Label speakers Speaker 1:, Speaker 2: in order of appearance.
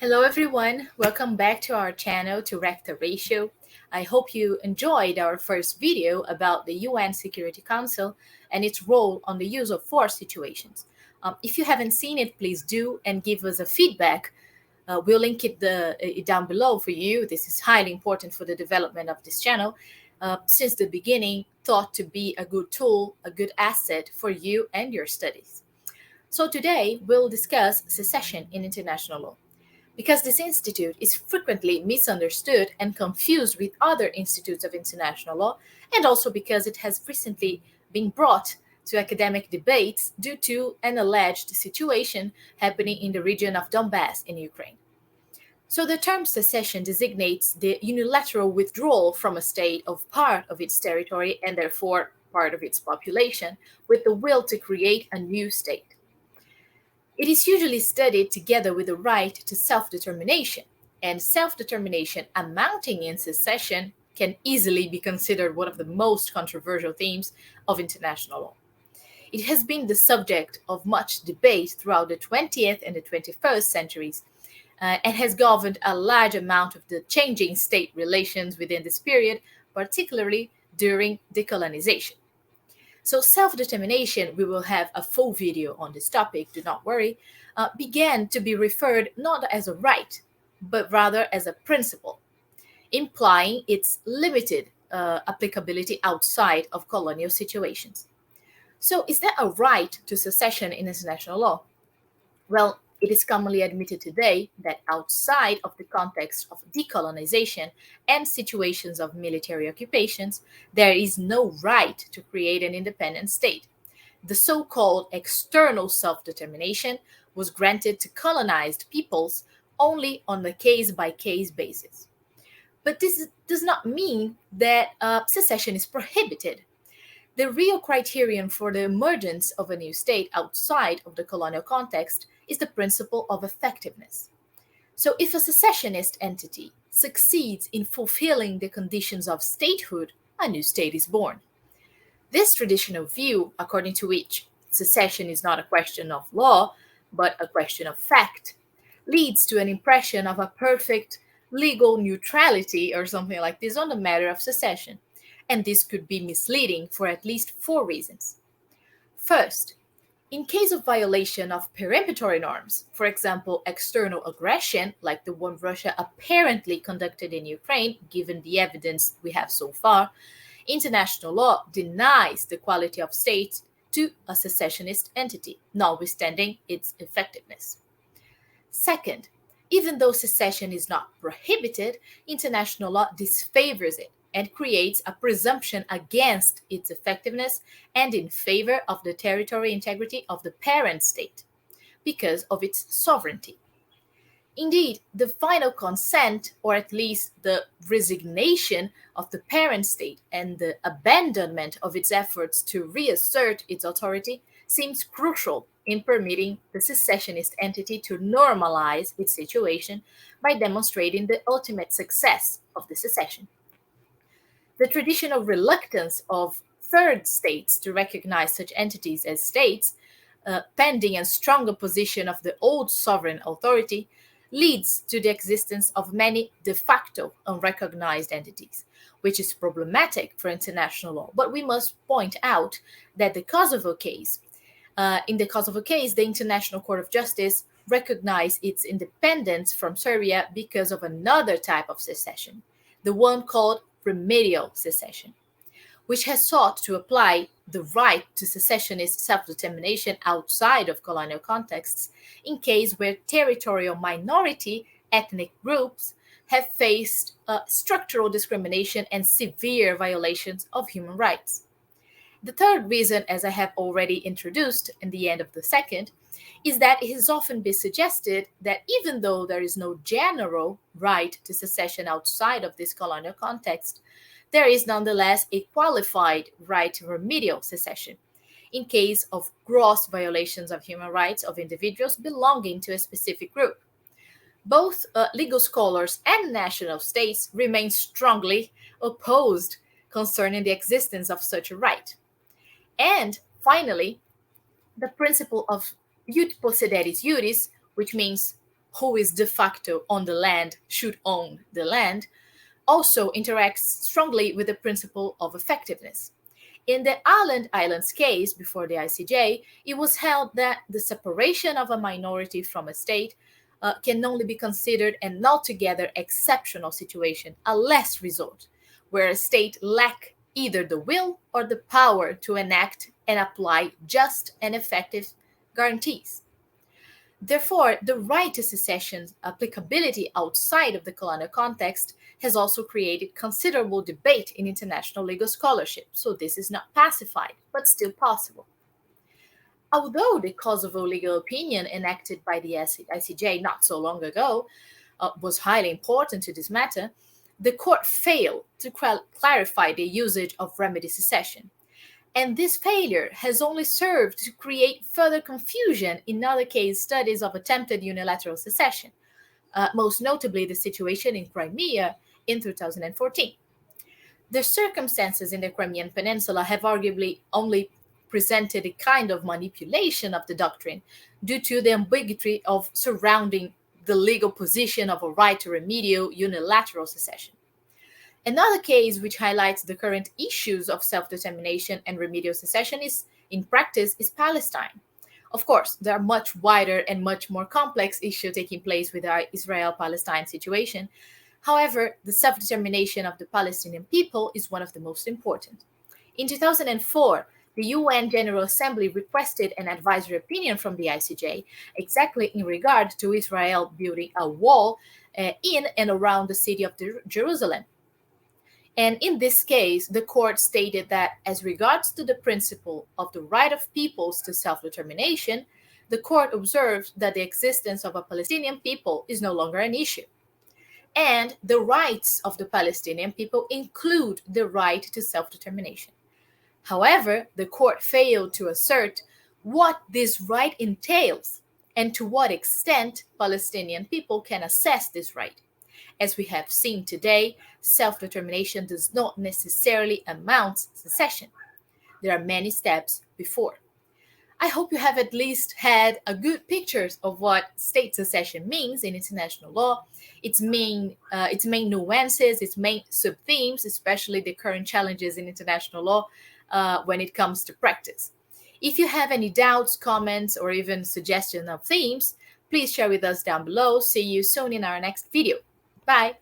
Speaker 1: Hello, everyone. Welcome back to our channel to Wreck the Ratio. I hope you enjoyed our first video about the UN Security Council and its role on the use of force situations. If you haven't seen it, please do and give us a feedback. We'll link it down below for you. This is highly important for the development of this channel. Since the beginning, thought to be a good tool, a good asset for you and your studies. So today, we'll discuss secession in international law. Because this institute is frequently misunderstood and confused with other institutes of international law, and also because it has recently been brought to academic debates due to an alleged situation happening in the region of Donbass in Ukraine. So the term secession designates the unilateral withdrawal from a state of part of its territory and therefore part of its population with the will to create a new state. It is usually studied together with the right to self-determination, and self-determination amounting in secession can easily be considered one of the most controversial themes of international law. It has been the subject of much debate throughout the 20th and the 21st centuries, and has governed a large amount of the changing state relations within this period, particularly during decolonization. So self-determination, we will have a full video on this topic, do not worry, began to be referred not as a right, but rather as a principle, implying its limited applicability outside of colonial situations. So is there a right to secession in international law? Well, it is commonly admitted today that outside of the context of decolonization and situations of military occupations, there is no right to create an independent state. The so called external self determination was granted to colonized peoples only on a case by case basis. But this does not mean that secession is prohibited. The real criterion for the emergence of a new state outside of the colonial context is the principle of effectiveness. So, if a secessionist entity succeeds in fulfilling the conditions of statehood, a new state is born. This traditional view, according to which secession is not a question of law, but a question of fact, leads to an impression of a perfect legal neutrality or something like this on the matter of secession. And this could be misleading for at least four reasons. First, in case of violation of peremptory norms, for example, external aggression, like the one Russia apparently conducted in Ukraine, given the evidence we have so far, international law denies the quality of state to a secessionist entity, notwithstanding its effectiveness. Second, even though secession is not prohibited, international law disfavors it and creates a presumption against its effectiveness and in favor of the territorial integrity of the parent state because of its sovereignty. Indeed, the final consent, or at least the resignation of the parent state and the abandonment of its efforts to reassert its authority, seems crucial in permitting the secessionist entity to normalize its situation by demonstrating the ultimate success of the secession. The traditional reluctance of third states to recognize such entities as states, pending a stronger position of the old sovereign authority, leads to the existence of many de facto unrecognized entities, which is problematic for international law. But we must point out that in the Kosovo case, the International Court of Justice recognized its independence from Serbia because of another type of secession, the one called remedial secession, which has sought to apply the right to secessionist self-determination outside of colonial contexts in case where territorial minority ethnic groups have faced structural discrimination and severe violations of human rights. The third reason, as I have already introduced in the end of the second, is that it has often been suggested that even though there is no general right to secession outside of this colonial context, there is nonetheless a qualified right to remedial secession in case of gross violations of human rights of individuals belonging to a specific group. Both legal scholars and national states remain strongly opposed concerning the existence of such a right. And finally, the principle of ut possideris juris, which means who is de facto on the land should own the land, also interacts strongly with the principle of effectiveness. In the Islands case before the ICJ, it was held that the separation of a minority from a state can only be considered an altogether exceptional situation, a last resort, where a state lack either the will or the power to enact and apply just and effective guarantees. Therefore, the right to secession's applicability outside of the colonial context has also created considerable debate in international legal scholarship, so this is not pacified, but still possible. Although the Kosovo legal opinion enacted by the ICJ not so long ago was highly important to this matter, the court failed to clarify the usage of remedy secession. And this failure has only served to create further confusion in other case studies of attempted unilateral secession, most notably the situation in Crimea in 2014. The circumstances in the Crimean Peninsula have arguably only presented a kind of manipulation of the doctrine due to the ambiguity of surrounding the legal position of a right to remedial unilateral secession. Another case which highlights the current issues of self-determination and remedial secession in practice, is Palestine. Of course, there are much wider and much more complex issues taking place with our Israel-Palestine situation. However, the self-determination of the Palestinian people is one of the most important. In 2004, the UN General Assembly requested an advisory opinion from the ICJ exactly in regard to Israel building a wall in and around the city of Jerusalem. And in this case, the court stated that as regards to the principle of the right of peoples to self-determination, the court observed that the existence of a Palestinian people is no longer an issue. And the rights of the Palestinian people include the right to self-determination. However, the court failed to assert what this right entails and to what extent Palestinian people can assess this right. As we have seen today, self-determination does not necessarily amount to secession. There are many steps before. I hope you have at least had a good picture of what state secession means in international law, its main nuances, its main sub-themes, especially the current challenges in international law when it comes to practice. If you have any doubts, comments, or even suggestion of themes, please share with us down below. See you soon in our next video. Bye.